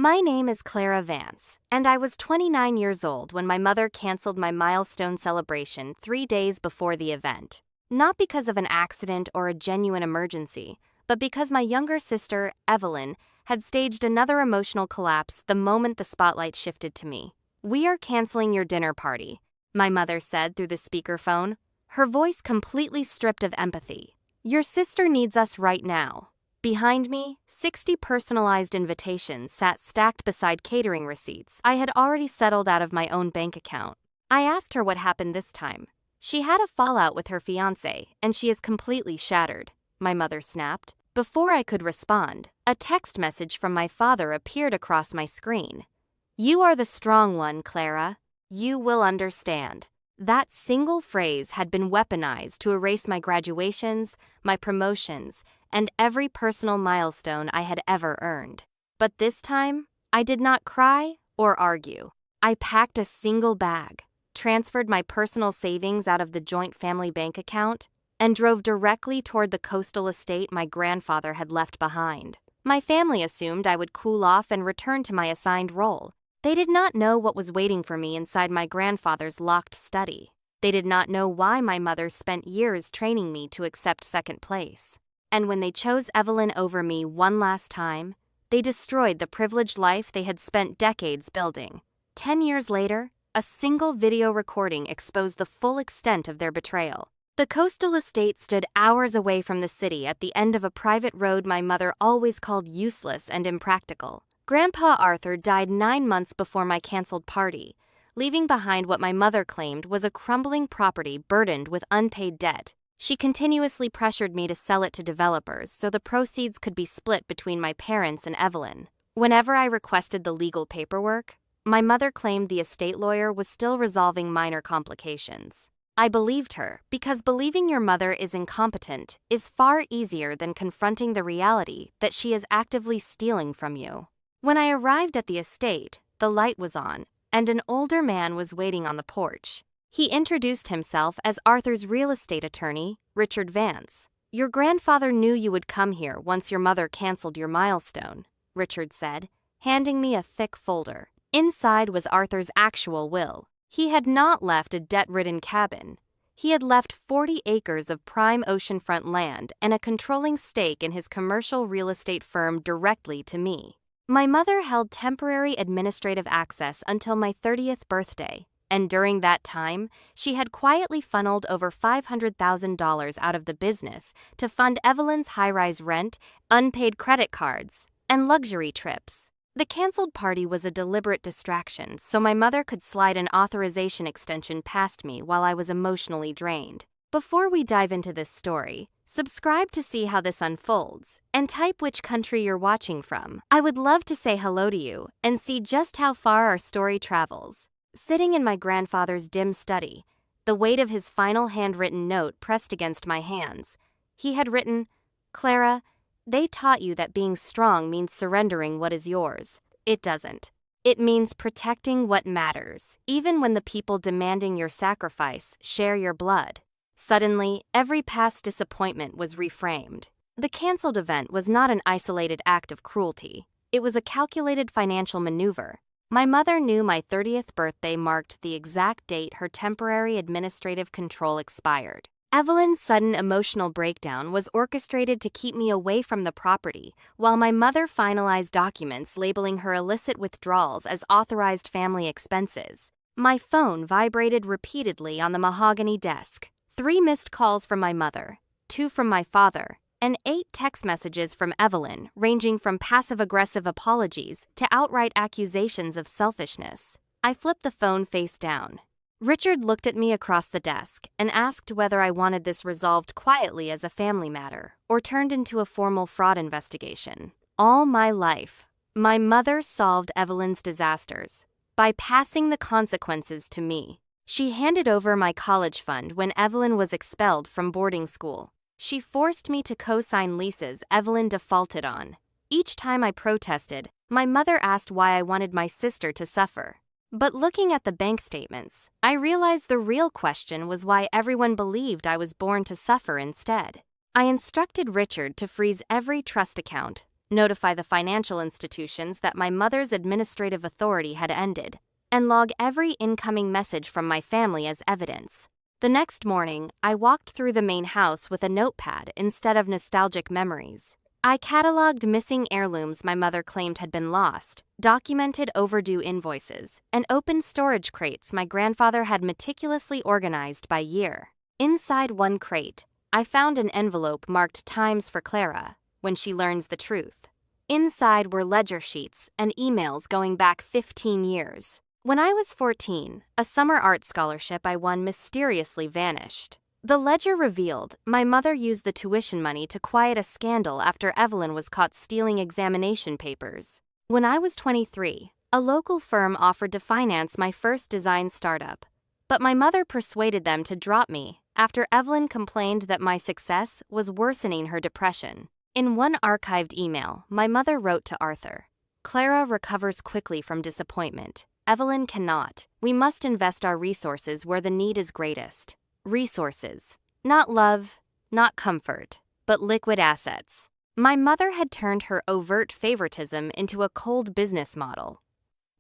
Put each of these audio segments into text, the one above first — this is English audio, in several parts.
My name is Clara Vance, and I was 29 years old when my mother canceled my milestone celebration 3 days before the event. Not because of an accident or a genuine emergency, but because my younger sister, Evelyn, had staged another emotional collapse the moment the spotlight shifted to me. "We are canceling your dinner party," my mother said through the speakerphone, her voice completely stripped of empathy. "Your sister needs us right now." Behind me, 60 personalized invitations sat stacked beside catering receipts I had already settled out of my own bank account. I asked her what happened this time. "She had a fallout with her fiancé, and she is completely shattered," my mother snapped. Before I could respond, a text message from my father appeared across my screen. "You are the strong one, Clara. You will understand." That single phrase had been weaponized to erase my graduations, my promotions, and every personal milestone I had ever earned. But this time, I did not cry or argue. I packed a single bag, transferred my personal savings out of the joint family bank account, and drove directly toward the coastal estate my grandfather had left behind. My family assumed I would cool off and return to my assigned role. They did not know what was waiting for me inside my grandfather's locked study. They did not know why my mother spent years training me to accept second place. And when they chose Evelyn over me one last time, they destroyed the privileged life they had spent decades building. 10 years later, a single video recording exposed the full extent of their betrayal. The coastal estate stood hours away from the city at the end of a private road my mother always called useless and impractical. Grandpa Arthur died 9 months before my canceled party, leaving behind what my mother claimed was a crumbling property burdened with unpaid debt. She continuously pressured me to sell it to developers so the proceeds could be split between my parents and Evelyn. Whenever I requested the legal paperwork, my mother claimed the estate lawyer was still resolving minor complications. I believed her because believing your mother is incompetent is far easier than confronting the reality that she is actively stealing from you. When I arrived at the estate, the light was on, and an older man was waiting on the porch. He introduced himself as Arthur's real estate attorney, Richard Vance. "Your grandfather knew you would come here once your mother canceled your milestone," Richard said, handing me a thick folder. Inside was Arthur's actual will. He had not left a debt-ridden cabin. He had left 40 acres of prime oceanfront land and a controlling stake in his commercial real estate firm directly to me. My mother held temporary administrative access until my 30th birthday, and during that time, she had quietly funneled over $500,000 out of the business to fund Evelyn's high-rise rent, unpaid credit cards, and luxury trips. The canceled party was a deliberate distraction so my mother could slide an authorization extension past me while I was emotionally drained. Before we dive into this story, subscribe to see how this unfolds, and type which country you're watching from. I would love to say hello to you and see just how far our story travels. Sitting in my grandfather's dim study, the weight of his final handwritten note pressed against my hands, he had written, "Clara, they taught you that being strong means surrendering what is yours. It doesn't. It means protecting what matters, even when the people demanding your sacrifice share your blood." Suddenly, every past disappointment was reframed. The canceled event was not an isolated act of cruelty. It was a calculated financial maneuver. My mother knew my 30th birthday marked the exact date her temporary administrative control expired. Evelyn's sudden emotional breakdown was orchestrated to keep me away from the property, while my mother finalized documents labeling her illicit withdrawals as authorized family expenses. My phone vibrated repeatedly on the mahogany desk. 3 missed calls from my mother, 2 from my father, and 8 text messages from Evelyn, ranging from passive-aggressive apologies to outright accusations of selfishness. I flipped the phone face down. Richard looked at me across the desk and asked whether I wanted this resolved quietly as a family matter or turned into a formal fraud investigation. All my life, my mother solved Evelyn's disasters by passing the consequences to me. She handed over my college fund when Evelyn was expelled from boarding school. She forced me to co-sign leases Evelyn defaulted on. Each time I protested, my mother asked why I wanted my sister to suffer. But looking at the bank statements, I realized the real question was why everyone believed I was born to suffer instead. I instructed Richard to freeze every trust account, notify the financial institutions that my mother's administrative authority had ended, and log every incoming message from my family as evidence. The next morning, I walked through the main house with a notepad instead of nostalgic memories. I cataloged missing heirlooms my mother claimed had been lost, documented overdue invoices, and opened storage crates my grandfather had meticulously organized by year. Inside one crate, I found an envelope marked Times for Clara, when she learns the truth. Inside were ledger sheets and emails going back 15 years. When I was 14, a summer art scholarship I won mysteriously vanished. The ledger revealed my mother used the tuition money to quiet a scandal after Evelyn was caught stealing examination papers. When I was 23, a local firm offered to finance my first design startup, but my mother persuaded them to drop me after Evelyn complained that my success was worsening her depression. In one archived email, my mother wrote to Arthur, "Clara recovers quickly from disappointment. Evelyn cannot. We must invest our resources where the need is greatest." Resources. Not love, not comfort, but liquid assets. My mother had turned her overt favoritism into a cold business model.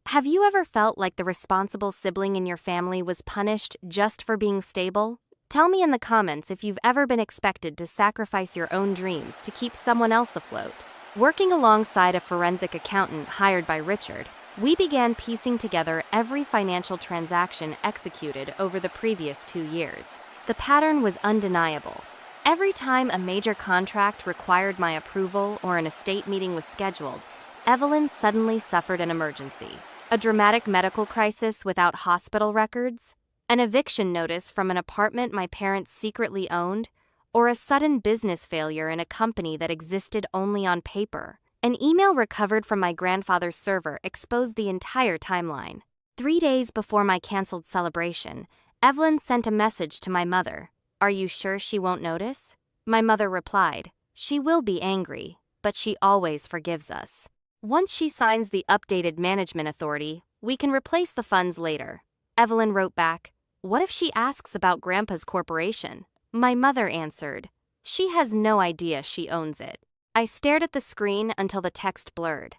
Have you ever felt like the responsible sibling in your family was punished just for being stable? Tell me in the comments if you've ever been expected to sacrifice your own dreams to keep someone else afloat. Working alongside a forensic accountant hired by Richard, we began piecing together every financial transaction executed over the previous 2 years. The pattern was undeniable. Every time a major contract required my approval or an estate meeting was scheduled, Evelyn suddenly suffered an emergency. A dramatic medical crisis without hospital records, an eviction notice from an apartment my parents secretly owned, or a sudden business failure in a company that existed only on paper. An email recovered from my grandfather's server exposed the entire timeline. 3 days before my canceled celebration, Evelyn sent a message to my mother. "Are you sure she won't notice?" My mother replied, "She will be angry, but she always forgives us. Once she signs the updated management authority, we can replace the funds later." Evelyn wrote back, "What if she asks about Grandpa's corporation?" My mother answered, "She has no idea she owns it." I stared at the screen until the text blurred.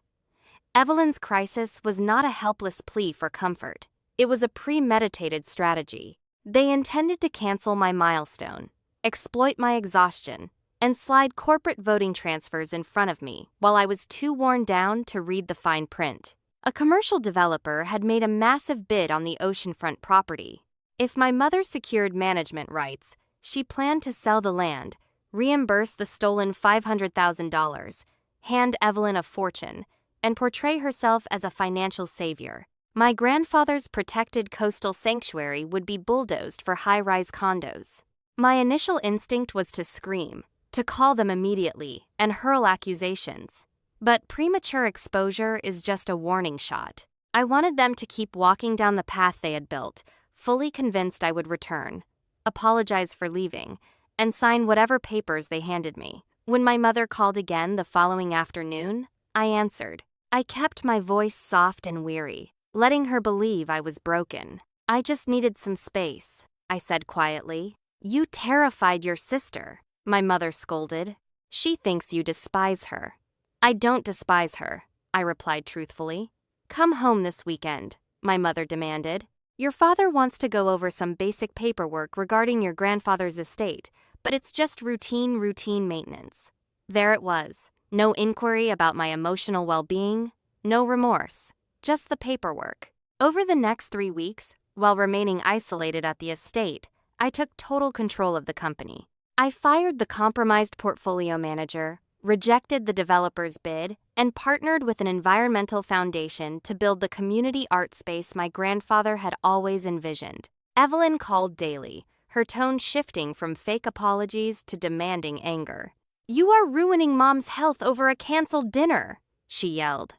Evelyn's crisis was not a helpless plea for comfort. It was a premeditated strategy. They intended to cancel my milestone, exploit my exhaustion, and slide corporate voting transfers in front of me while I was too worn down to read the fine print. A commercial developer had made a massive bid on the oceanfront property. If my mother secured management rights, she planned to sell the land, reimburse the stolen $500,000, hand Evelyn a fortune, and portray herself as a financial savior. My grandfather's protected coastal sanctuary would be bulldozed for high-rise condos. My initial instinct was to scream, to call them immediately, and hurl accusations. But premature exposure is just a warning shot. I wanted them to keep walking down the path they had built, fully convinced I would return, apologize for leaving, and sign whatever papers they handed me. When my mother called again the following afternoon, I answered. I kept my voice soft and weary, letting her believe I was broken. "I just needed some space," I said quietly. "You terrified your sister," my mother scolded. "She thinks you despise her." "I don't despise her," I replied truthfully. "Come home this weekend," my mother demanded. "Your father wants to go over some basic paperwork regarding your grandfather's estate, but it's just routine maintenance." There it was. No inquiry about my emotional well-being, no remorse, just the paperwork. Over the next 3 weeks, while remaining isolated at the estate, I took total control of the company. I fired the compromised portfolio manager, rejected the developer's bid, and partnered with an environmental foundation to build the community art space my grandfather had always envisioned. Evelyn called daily, her tone shifting from fake apologies to demanding anger. "You are ruining Mom's health over a canceled dinner," she yelled.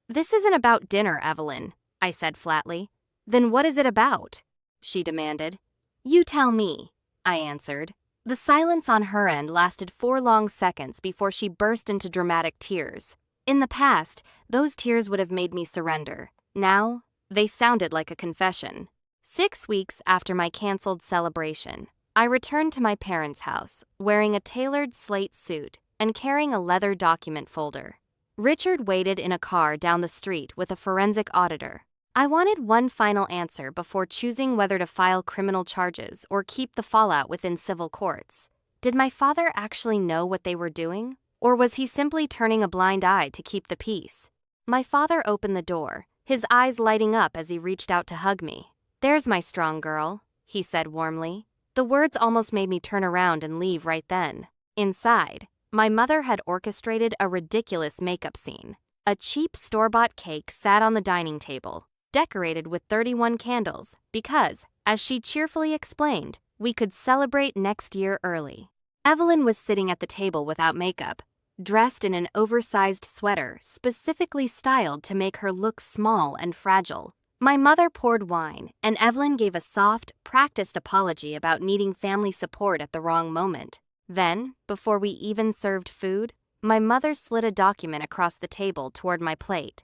"This isn't about dinner, Evelyn," I said flatly. "Then what is it about?" she demanded. "You tell me," I answered. The silence on her end lasted 4 long seconds before she burst into dramatic tears. In the past, those tears would have made me surrender. Now, they sounded like a confession. 6 weeks after my canceled celebration, I returned to my parents' house, wearing a tailored slate suit and carrying a leather document folder. Richard waited in a car down the street with a forensic auditor. I wanted one final answer before choosing whether to file criminal charges or keep the fallout within civil courts. Did my father actually know what they were doing? Or was he simply turning a blind eye to keep the peace? My father opened the door, his eyes lighting up as he reached out to hug me. "There's my strong girl," he said warmly. The words almost made me turn around and leave right then. Inside, my mother had orchestrated a ridiculous makeup scene. A cheap store-bought cake sat on the dining table, decorated with 31 candles, because, as she cheerfully explained, we could celebrate next year early. Evelyn was sitting at the table without makeup, dressed in an oversized sweater specifically styled to make her look small and fragile. My mother poured wine, and Evelyn gave a soft, practiced apology about needing family support at the wrong moment. Then, before we even served food, my mother slid a document across the table toward my plate.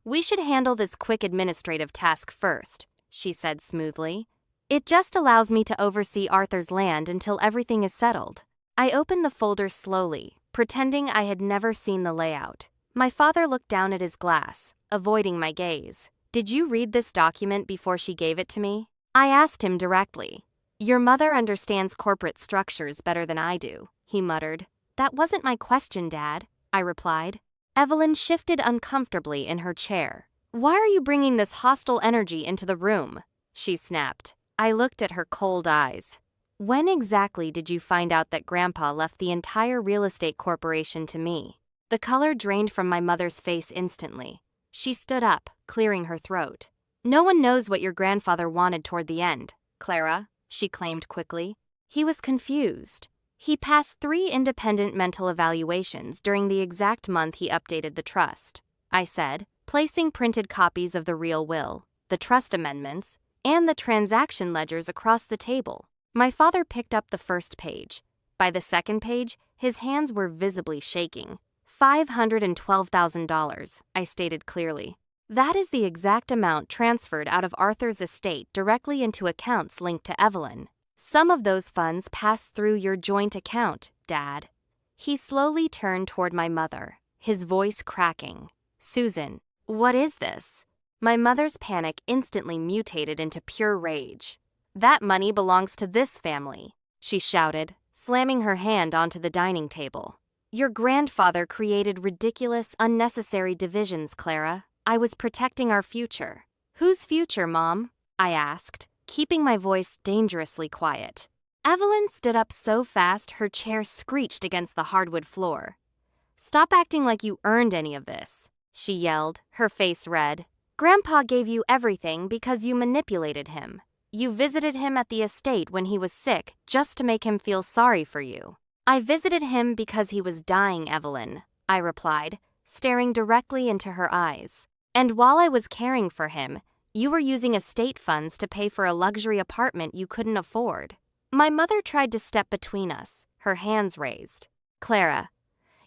"We should handle this quick administrative task first," she said smoothly. "It just allows me to oversee Arthur's land until everything is settled." I opened the folder slowly, pretending I had never seen the layout. My father looked down at his glass, avoiding my gaze. "Did you read this document before she gave it to me?" I asked him directly. "Your mother understands corporate structures better than I do," he muttered. "That wasn't my question, Dad," I replied. Evelyn shifted uncomfortably in her chair. "Why are you bringing this hostile energy into the room?" she snapped. I looked at her cold eyes. "When exactly did you find out that Grandpa left the entire real estate corporation to me?" The color drained from my mother's face instantly. She stood up, clearing her throat. "No one knows what your grandfather wanted toward the end, Clara," she claimed quickly. "He was confused. He passed 3 independent mental evaluations during the exact month he updated the trust," I said, placing printed copies of the real will, the trust amendments, and the transaction ledgers across the table. My father picked up the first page. By the second page, his hands were visibly shaking. $512,000, I stated clearly. "That is the exact amount transferred out of Arthur's estate directly into accounts linked to Evelyn. Some of those funds passed through your joint account, Dad." He slowly turned toward my mother, his voice cracking. "Susan, what is this?" My mother's panic instantly mutated into pure rage. "That money belongs to this family," she shouted, slamming her hand onto the dining table. "Your grandfather created ridiculous, unnecessary divisions, Clara. I was protecting our future." "Whose future, Mom?" I asked, keeping my voice dangerously quiet. Evelyn stood up so fast her chair screeched against the hardwood floor. "Stop acting like you earned any of this," she yelled, her face red. "Grandpa gave you everything because you manipulated him. You visited him at the estate when he was sick just to make him feel sorry for you." "I visited him because he was dying, Evelyn," I replied, staring directly into her eyes. "And while I was caring for him, you were using estate funds to pay for a luxury apartment you couldn't afford." My mother tried to step between us, her hands raised. "Clara,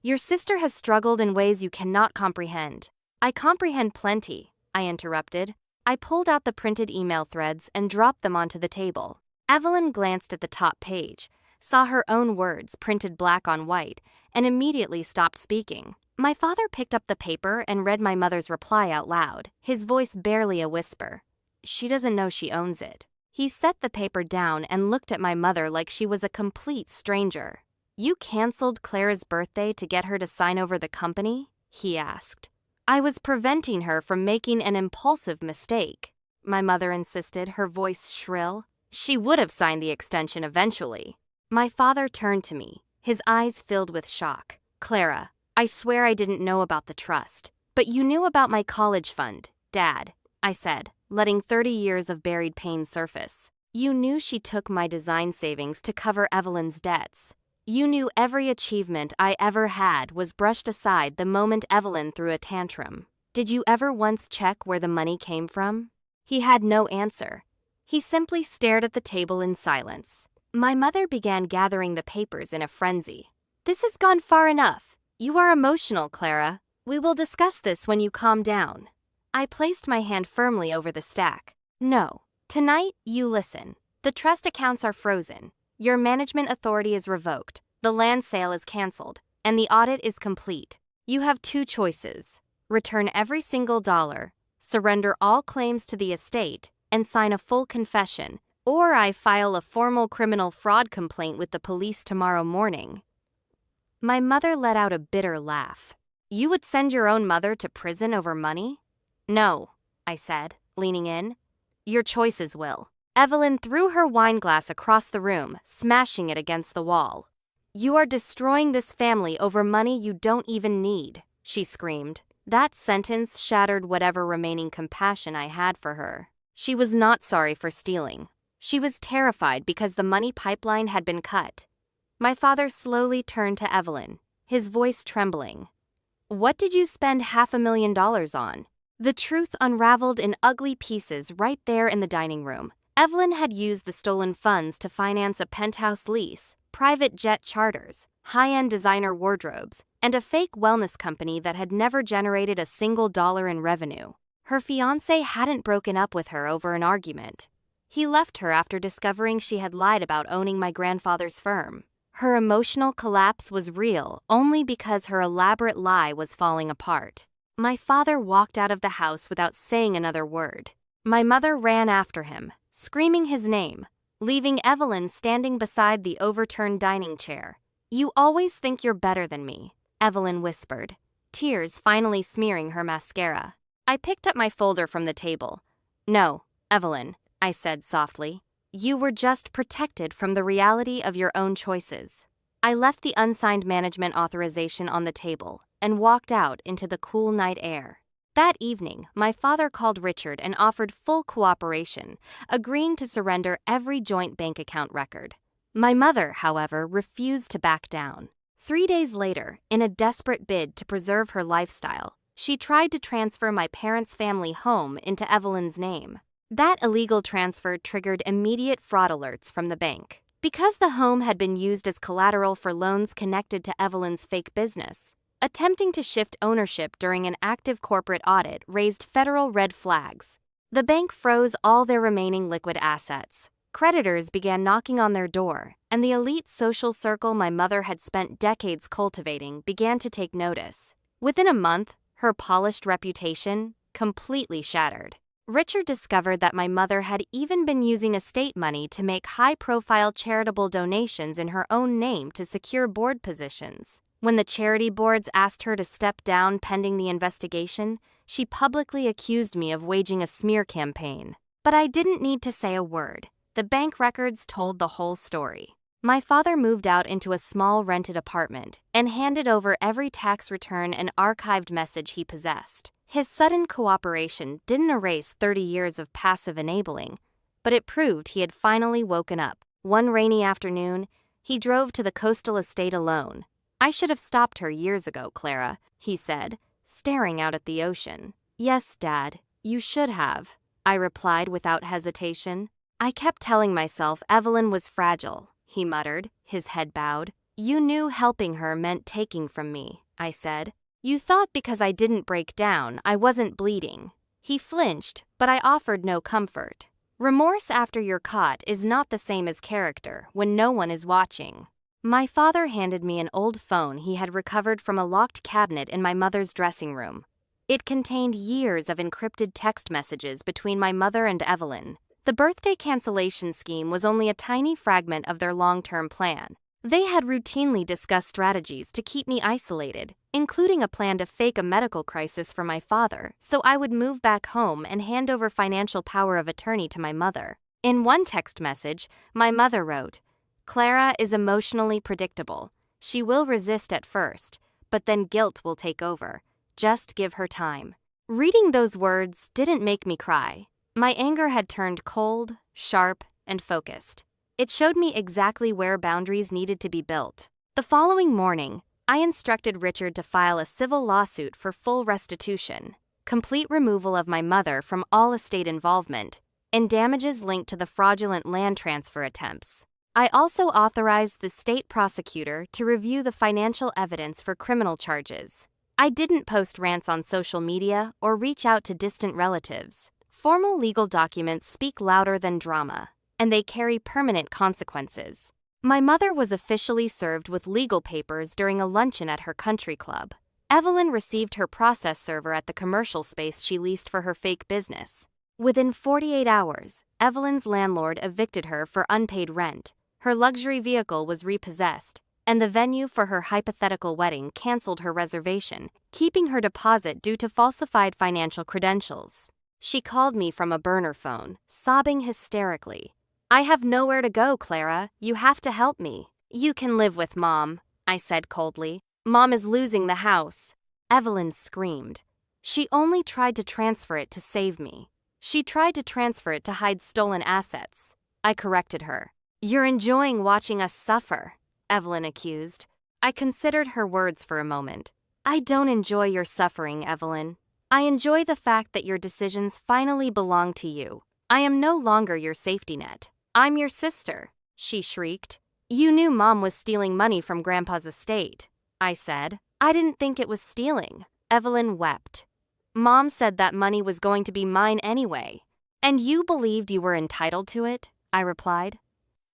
your sister has struggled in ways you cannot comprehend." "I comprehend plenty," I interrupted. I pulled out the printed email threads and dropped them onto the table. Evelyn glanced at the top page, saw her own words printed black on white, and immediately stopped speaking. My father picked up the paper and read my mother's reply out loud, his voice barely a whisper. "She doesn't know she owns it." He set the paper down and looked at my mother like she was a complete stranger. "You canceled Clara's birthday to get her to sign over the company?" he asked. "I was preventing her from making an impulsive mistake," my mother insisted, her voice shrill. "She would have signed the extension eventually." My father turned to me, his eyes filled with shock. "Clara, I swear I didn't know about the trust. But you knew about my college fund, Dad," I said, letting 30 years of buried pain surface. "You knew she took my design savings to cover Evelyn's debts. You knew every achievement I ever had was brushed aside the moment Evelyn threw a tantrum. Did you ever once check where the money came from?" He had no answer. He simply stared at the table in silence. My mother began gathering the papers in a frenzy. "This has gone far enough. You are emotional, Clara. We will discuss this when you calm down." I placed my hand firmly over the stack. "No. Tonight, you listen. The trust accounts are frozen. Your management authority is revoked. The land sale is canceled. And the audit is complete. You have two choices: return every single dollar, surrender all claims to the estate, and sign a full confession, or I file a formal criminal fraud complaint with the police tomorrow morning." My mother let out a bitter laugh. "You would send your own mother to prison over money?" "No," I said, leaning in. "Your choices will." Evelyn threw her wineglass across the room, smashing it against the wall. "You are destroying this family over money you don't even need," she screamed. That sentence shattered whatever remaining compassion I had for her. She was not sorry for stealing. She was terrified because the money pipeline had been cut. My father slowly turned to Evelyn, his voice trembling. "What did you spend $500,000 on?" The truth unraveled in ugly pieces right there in the dining room. Evelyn had used the stolen funds to finance a penthouse lease, private jet charters, high-end designer wardrobes, and a fake wellness company that had never generated a single dollar in revenue. Her fiancé hadn't broken up with her over an argument. He left her after discovering she had lied about owning my grandfather's firm. Her emotional collapse was real only because her elaborate lie was falling apart. My father walked out of the house without saying another word. My mother ran after him, screaming his name, leaving Evelyn standing beside the overturned dining chair. "You always think you're better than me," Evelyn whispered, tears finally smearing her mascara. I picked up my folder from the table. "No, Evelyn," I said softly. "You were just protected from the reality of your own choices." I left the unsigned management authorization on the table and walked out into the cool night air. That evening, my father called Richard and offered full cooperation, agreeing to surrender every joint bank account record. My mother, however, refused to back down. 3 days later, in a desperate bid to preserve her lifestyle, she tried to transfer my parents' family home into Evelyn's name. That illegal transfer triggered immediate fraud alerts from the bank. Because the home had been used as collateral for loans connected to Evelyn's fake business, attempting to shift ownership during an active corporate audit raised federal red flags. The bank froze all their remaining liquid assets. Creditors began knocking on their door, and the elite social circle my mother had spent decades cultivating began to take notice. Within a month, her polished reputation completely shattered. Richard discovered that my mother had even been using estate money to make high-profile charitable donations in her own name to secure board positions. When the charity boards asked her to step down pending the investigation, she publicly accused me of waging a smear campaign. But I didn't need to say a word. The bank records told the whole story. My father moved out into a small rented apartment and handed over every tax return and archived message he possessed. His sudden cooperation didn't erase 30 years of passive enabling, but it proved he had finally woken up. One rainy afternoon, he drove to the coastal estate alone. "I should have stopped her years ago, Clara," he said, staring out at the ocean. "Yes, Dad, you should have," I replied without hesitation. "I kept telling myself Evelyn was fragile," he muttered, his head bowed. "You knew helping her meant taking from me," I said. "You thought because I didn't break down, I wasn't bleeding." He flinched, but I offered no comfort. Remorse after you're caught is not the same as character when no one is watching. My father handed me an old phone he had recovered from a locked cabinet in my mother's dressing room. It contained years of encrypted text messages between my mother and Evelyn. The birthday cancellation scheme was only a tiny fragment of their long-term plan. They had routinely discussed strategies to keep me isolated, including a plan to fake a medical crisis for my father so I would move back home and hand over financial power of attorney to my mother. In one text message, my mother wrote, "Clara is emotionally predictable. She will resist at first, but then guilt will take over. Just give her time." Reading those words didn't make me cry. My anger had turned cold, sharp, and focused. It showed me exactly where boundaries needed to be built. The following morning, I instructed Richard to file a civil lawsuit for full restitution, complete removal of my mother from all estate involvement, and damages linked to the fraudulent land transfer attempts. I also authorized the state prosecutor to review the financial evidence for criminal charges. I didn't post rants on social media or reach out to distant relatives. Formal legal documents speak louder than drama, and they carry permanent consequences. My mother was officially served with legal papers during a luncheon at her country club. Evelyn received her process server at the commercial space she leased for her fake business. Within 48 hours, Evelyn's landlord evicted her for unpaid rent, her luxury vehicle was repossessed, and the venue for her hypothetical wedding canceled her reservation, keeping her deposit due to falsified financial credentials. She called me from a burner phone, sobbing hysterically. "I have nowhere to go, Clara. You have to help me." "You can live with Mom," I said coldly. "Mom is losing the house." Evelyn screamed. "She only tried to transfer it to save me. She tried to transfer it to hide stolen assets." I corrected her. "You're enjoying watching us suffer," Evelyn accused. I considered her words for a moment. "I don't enjoy your suffering, Evelyn. I enjoy the fact that your decisions finally belong to you. I am no longer your safety net. I'm your sister," she shrieked. "You knew Mom was stealing money from Grandpa's estate," I said. "I didn't think it was stealing." Evelyn wept. "Mom said that money was going to be mine anyway." "And you believed you were entitled to it?" I replied.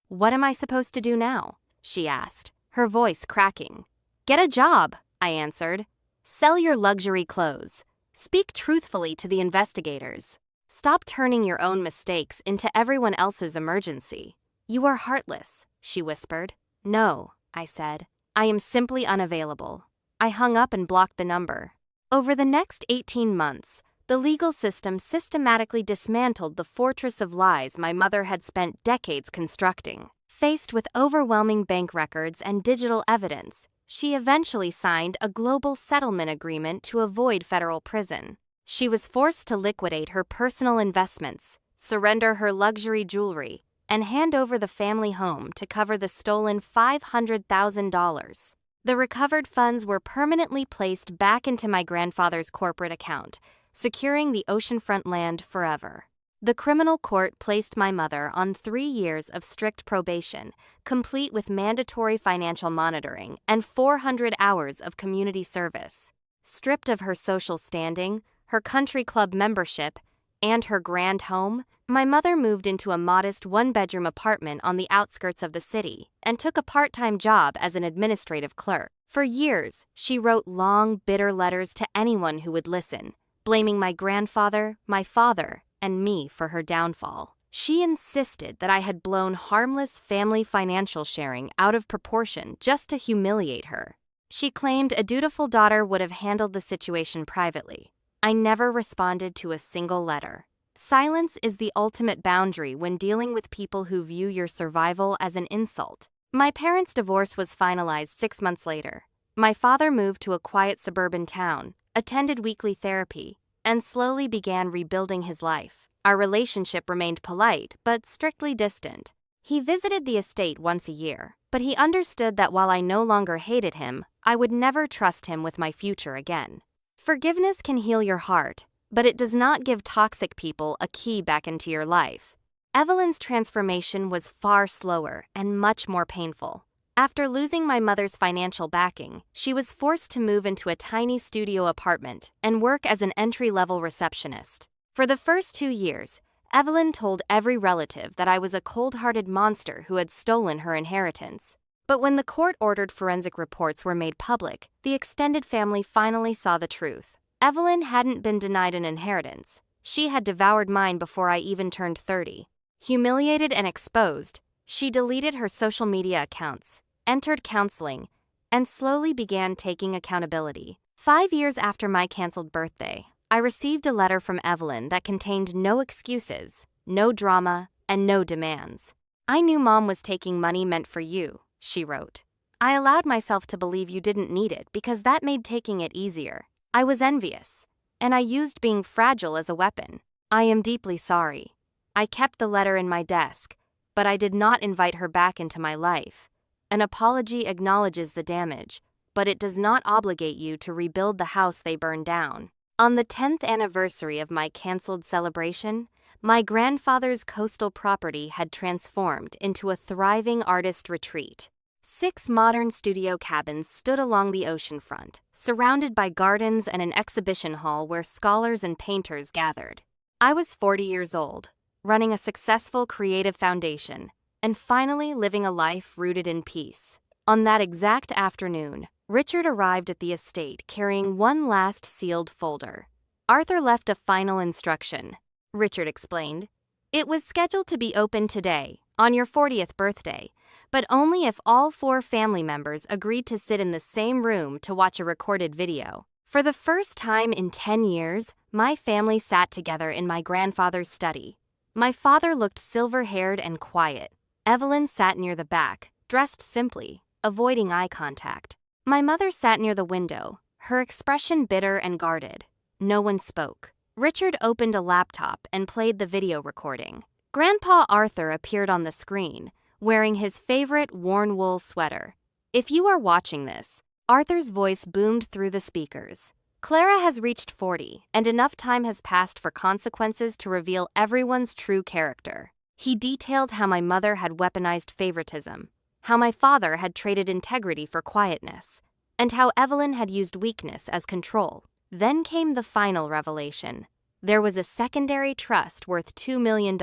"What am I supposed to do now?" she asked, her voice cracking. "Get a job," I answered. "Sell your luxury clothes. Speak truthfully to the investigators. Stop turning your own mistakes into everyone else's emergency." "You are heartless," she whispered. "No," I said. "I am simply unavailable." I hung up and blocked the number. Over the next 18 months, the legal system systematically dismantled the fortress of lies my mother had spent decades constructing. Faced with overwhelming bank records and digital evidence, she eventually signed a global settlement agreement to avoid federal prison. She was forced to liquidate her personal investments, surrender her luxury jewelry, and hand over the family home to cover the stolen $500,000. The recovered funds were permanently placed back into my grandfather's corporate account, securing the oceanfront land forever. The criminal court placed my mother on 3 years of strict probation, complete with mandatory financial monitoring and 400 hours of community service. Stripped of her social standing, her country club membership, and her grand home, my mother moved into a modest one-bedroom apartment on the outskirts of the city and took a part-time job as an administrative clerk. For years, she wrote long, bitter letters to anyone who would listen, blaming my grandfather, my father, and me for her downfall. She insisted that I had blown harmless family financial sharing out of proportion just to humiliate her. She claimed a dutiful daughter would have handled the situation privately. I never responded to a single letter. Silence is the ultimate boundary when dealing with people who view your survival as an insult. My parents' divorce was finalized 6 months later. My father moved to a quiet suburban town, attended weekly therapy, and slowly began rebuilding his life. Our relationship remained polite, but strictly distant. He visited the estate once a year, but he understood that while I no longer hated him, I would never trust him with my future again. Forgiveness can heal your heart, but it does not give toxic people a key back into your life. Evelyn's transformation was far slower and much more painful. After losing my mother's financial backing, she was forced to move into a tiny studio apartment and work as an entry-level receptionist. For the first 2 years, Evelyn told every relative that I was a cold-hearted monster who had stolen her inheritance. But when the court-ordered forensic reports were made public, the extended family finally saw the truth. Evelyn hadn't been denied an inheritance. She had devoured mine before I even turned 30. Humiliated and exposed, she deleted her social media accounts, entered counseling, and slowly began taking accountability. 5 years after my canceled birthday, I received a letter from Evelyn that contained no excuses, no drama, and no demands. "I knew Mom was taking money meant for you," she wrote. "I allowed myself to believe you didn't need it because that made taking it easier. I was envious, and I used being fragile as a weapon. I am deeply sorry." I kept the letter in my desk, but I did not invite her back into my life. An apology acknowledges the damage, but it does not obligate you to rebuild the house they burned down. On the 10th anniversary of my canceled celebration, my grandfather's coastal property had transformed into a thriving artist retreat. 6 modern studio cabins stood along the oceanfront, surrounded by gardens and an exhibition hall where scholars and painters gathered. I was 40 years old, running a successful creative foundation, and finally living a life rooted in peace. On that exact afternoon, Richard arrived at the estate carrying one last sealed folder. Arthur left a final instruction, Richard explained. It was scheduled to be opened today, on your 40th birthday, but only if all 4 family members agreed to sit in the same room to watch a recorded video. For the first time in 10 years, my family sat together in my grandfather's study. My father looked silver-haired and quiet. Evelyn sat near the back, dressed simply, avoiding eye contact. My mother sat near the window, her expression bitter and guarded. No one spoke. Richard opened a laptop and played the video recording. Grandpa Arthur appeared on the screen, wearing his favorite worn wool sweater. If you are watching this, Arthur's voice boomed through the speakers. Clara has reached 40, and enough time has passed for consequences to reveal everyone's true character. He detailed how my mother had weaponized favoritism, how my father had traded integrity for quietness, and how Evelyn had used weakness as control. Then came the final revelation. There was a secondary trust worth $2 million.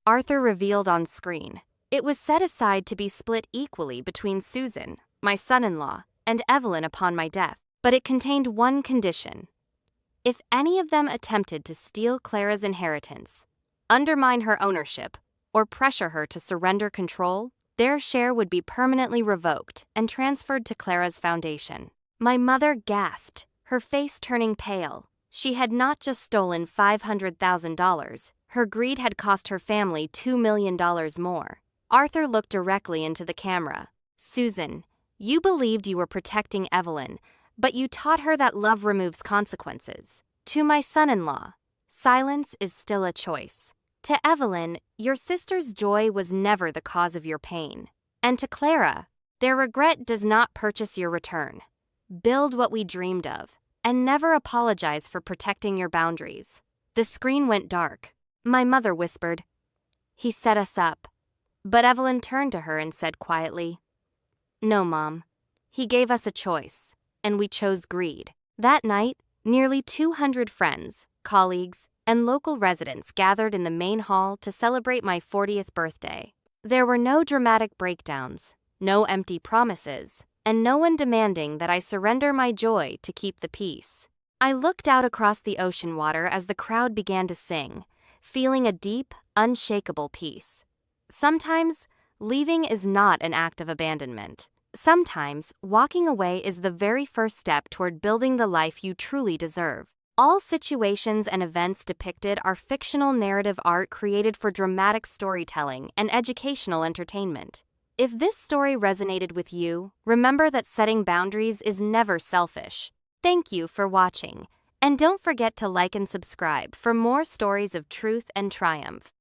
Arthur revealed on screen. It was set aside to be split equally between Susan, my son-in-law, and Evelyn upon my death, but it contained one condition. If any of them attempted to steal Clara's inheritance, undermine her ownership, or pressure her to surrender control, their share would be permanently revoked and transferred to Clara's foundation. My mother gasped, her face turning pale. She had not just stolen $500,000, her greed had cost her family $2 million more. Arthur looked directly into the camera. Susan, you believed you were protecting Evelyn, but you taught her that love removes consequences. To my son-in-law, silence is still a choice. To Evelyn, your sister's joy was never the cause of your pain. And to Clara, their regret does not purchase your return. Build what we dreamed of, and never apologize for protecting your boundaries. The screen went dark. My mother whispered, "He set us up." But Evelyn turned to her and said quietly, "No, Mom. He gave us a choice, and we chose greed." That night, nearly 200 friends, colleagues, and local residents gathered in the main hall to celebrate my 40th birthday. There were no dramatic breakdowns, no empty promises, and no one demanding that I surrender my joy to keep the peace. I looked out across the ocean water as the crowd began to sing, feeling a deep, unshakable peace. Sometimes, leaving is not an act of abandonment. Sometimes, walking away is the very first step toward building the life you truly deserve. All situations and events depicted are fictional narrative art created for dramatic storytelling and educational entertainment. If this story resonated with you, remember that setting boundaries is never selfish. Thank you for watching, and don't forget to like and subscribe for more stories of truth and triumph.